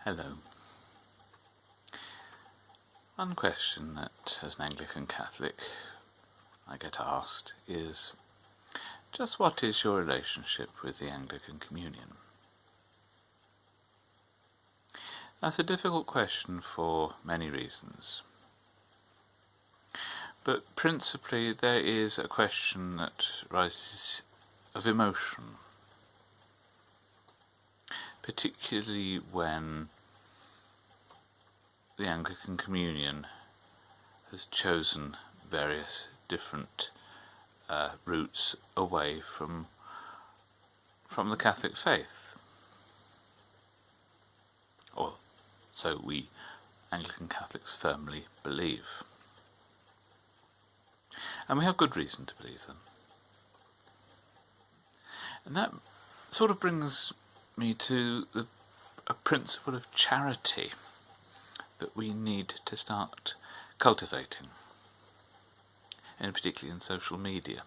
Hello. One question that, as an Anglican Catholic, I get asked is, just what is your relationship with the Anglican Communion? That's a difficult question for many reasons. But principally there is a question that rises of emotion, particularly when the Anglican Communion has chosen various different routes away from the Catholic faith. Or so we Anglican Catholics firmly believe. And we have good reason to believe them. And that sort of brings me to a principle of charity that we need to start cultivating, and particularly in social media.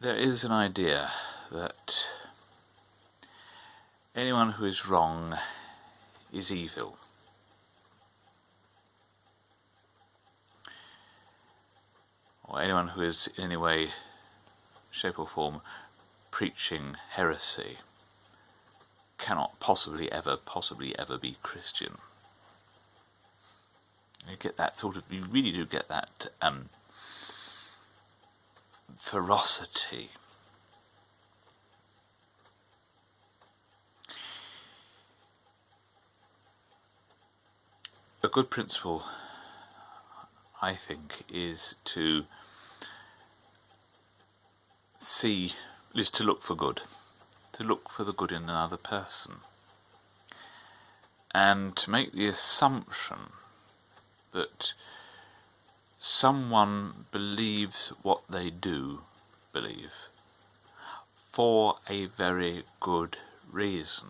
There is an idea that anyone who is wrong is evil. Or anyone who is in any way, shape or form preaching heresy cannot possibly ever be Christian. You really do get that ferocity. A good principle, I think, is to look for good. To look for the good in another person, and to make the assumption that someone believes what they do believe for a very good reason,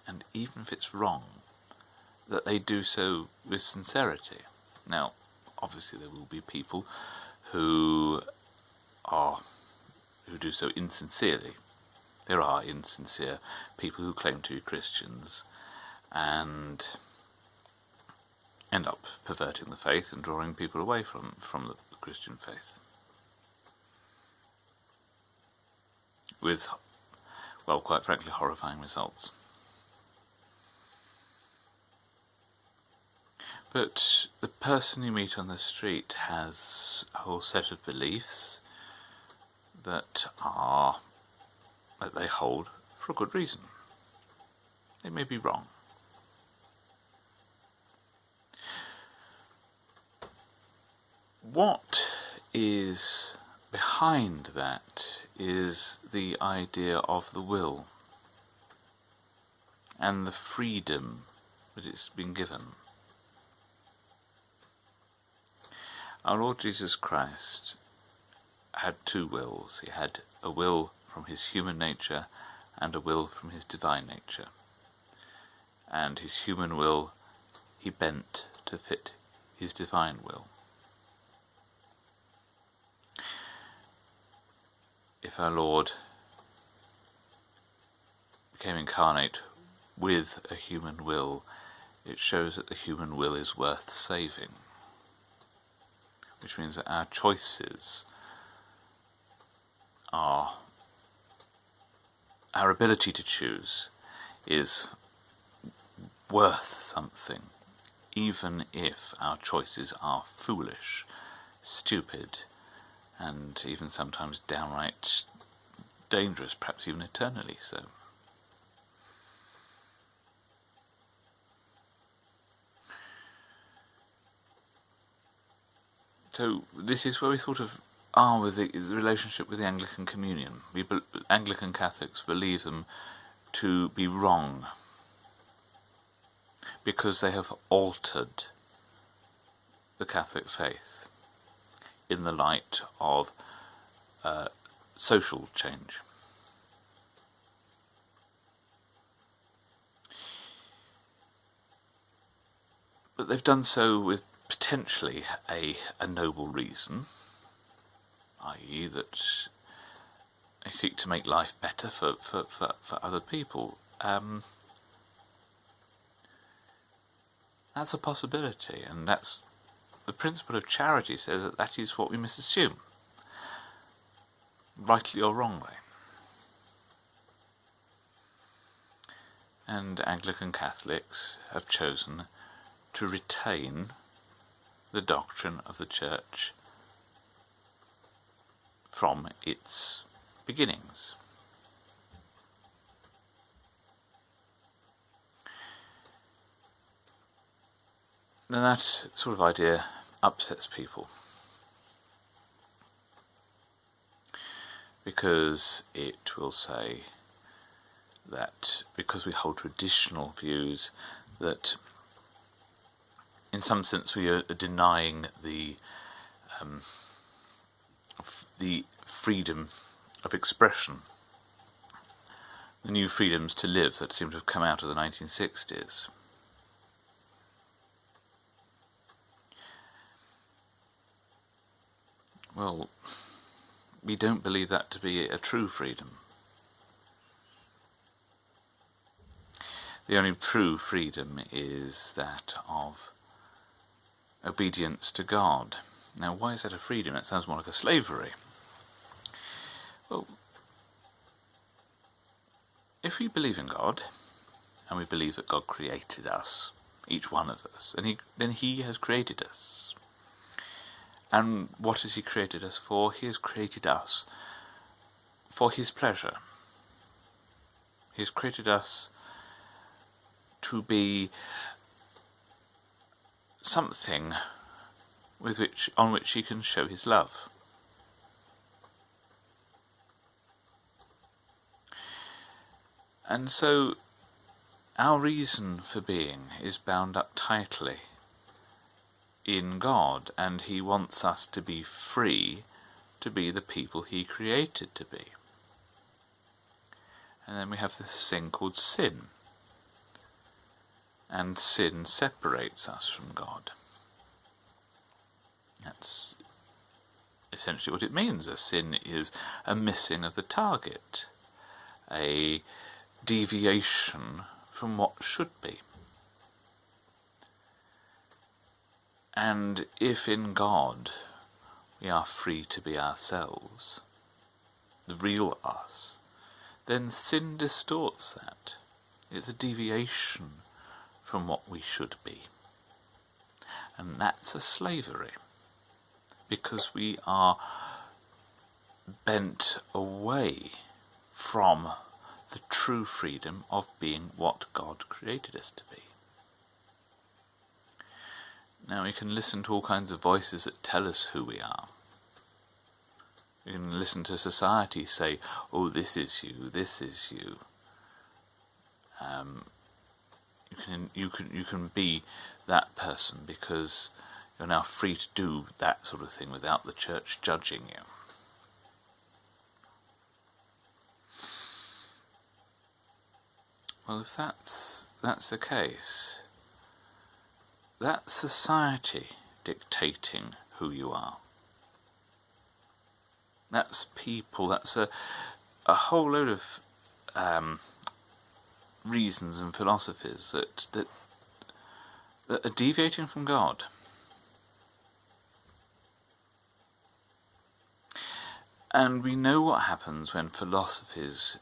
and even if it's wrong, that they do so with sincerity. Now, obviously there will be people who do so insincerely. There are insincere people who claim to be Christians and end up perverting the faith and drawing people away from the Christian faith. With, well, quite frankly, horrifying results. But the person you meet on the street has a whole set of beliefs that they hold for a good reason. They may be wrong. What is behind that is the idea of the will and the freedom that it's been given. Our Lord Jesus Christ had two wills. He had a will from his human nature and a will from his divine nature. And his human will he bent to fit his divine will. If our Lord became incarnate with a human will, it shows that the human will is worth saving. Which means that our choices our ability to choose is worth something, even if our choices are foolish, stupid, and even sometimes downright dangerous, perhaps even eternally so. So this is where we sort of are with the relationship with the Anglican Communion. Anglican Catholics believe them to be wrong because they have altered the Catholic faith in the light of social change. But they've done so with potentially a noble reason, i.e. that they seek to make life better for other people. That's a possibility, and that's the principle of charity says that is what we must assume, rightly or wrongly. And Anglican Catholics have chosen to retain the doctrine of the Church from its beginnings. Now that sort of idea upsets people, because it will say that because we hold traditional views, that in some sense we are denying the freedom of expression, the new freedoms to live that seem to have come out of the 1960s. Well, we don't believe that to be a true freedom. The only true freedom is that of obedience to God. Now, why is that a freedom? It sounds more like a slavery. Well, if we believe in God, and we believe that God created us, each one of us, and then He has created us. And what has He created us for? He has created us for His pleasure. He has created us to be something on which He can show His love. And so our reason for being is bound up tightly in God, and He wants us to be free to be the people He created to be. And then we have this thing called sin, and sin separates us from God. That's essentially what it means. A sin is a missing of the target, a deviation from what should be. And if in God we are free to be ourselves, the real us, then sin distorts that. It's a deviation from what we should be. And that's a slavery, because we are bent away from the true freedom of being what God created us to be. Now we can listen to all kinds of voices that tell us who we are. We can listen to society say, "Oh, this is you, this is you." You can be that person because you're now free to do that sort of thing without the church judging you. Well, if that's the case, that's society dictating who you are. That's people, that's a whole load of reasons and philosophies that are deviating from God. And we know what happens when philosophies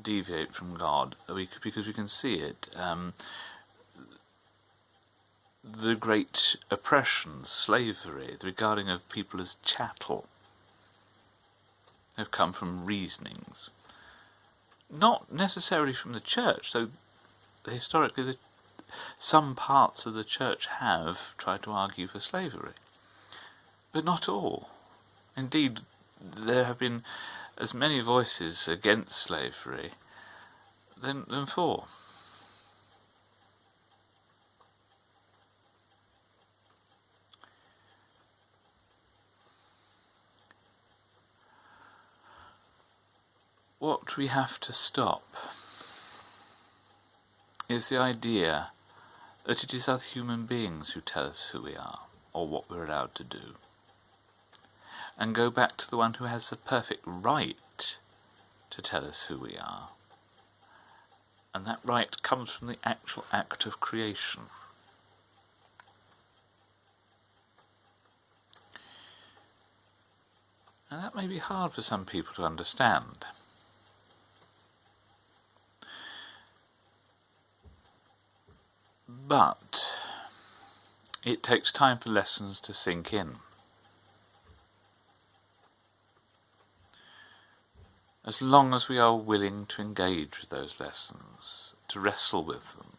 deviate from God, because we can see it. The great oppression, slavery, the regarding of people as chattel, have come from reasonings. Not necessarily from the church, though historically some parts of the church have tried to argue for slavery. But not all. Indeed, there have been as many voices against slavery than for. What we have to stop is the idea that it is other human beings who tell us who we are, or what we're allowed to do, and go back to the one who has the perfect right to tell us who we are. And that right comes from the actual act of creation. And that may be hard for some people to understand. But it takes time for lessons to sink in. As long as we are willing to engage with those lessons, to wrestle with them,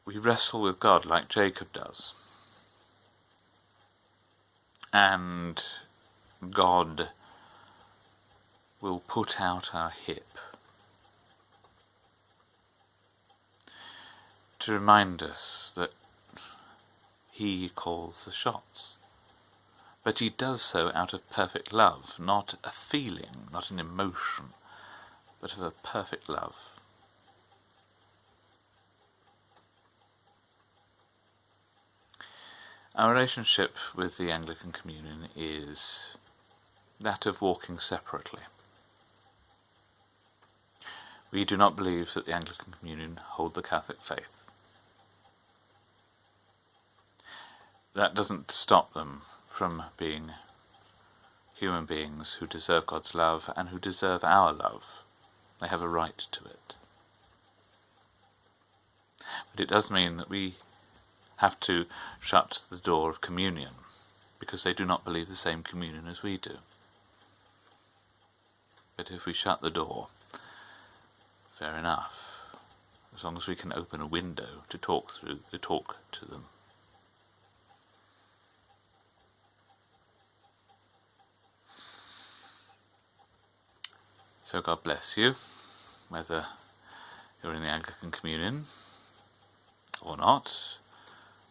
we wrestle with God like Jacob does. And God will put out our hip to remind us that He calls the shots. But He does so out of perfect love, not a feeling, not an emotion, but of a perfect love. Our relationship with the Anglican Communion is that of walking separately. We do not believe that the Anglican Communion hold the Catholic faith. That doesn't stop them from being human beings who deserve God's love and who deserve our love. They have a right to it. But it does mean that we have to shut the door of communion because they do not believe the same communion as we do. But if we shut the door, fair enough, as long as we can open a window to talk to them. So God bless you, whether you're in the Anglican Communion or not,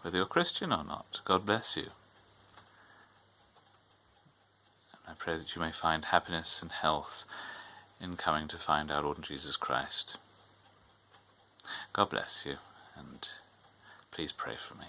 whether you're Christian or not. God bless you. And I pray that you may find happiness and health in coming to find our Lord Jesus Christ. God bless you, and please pray for me.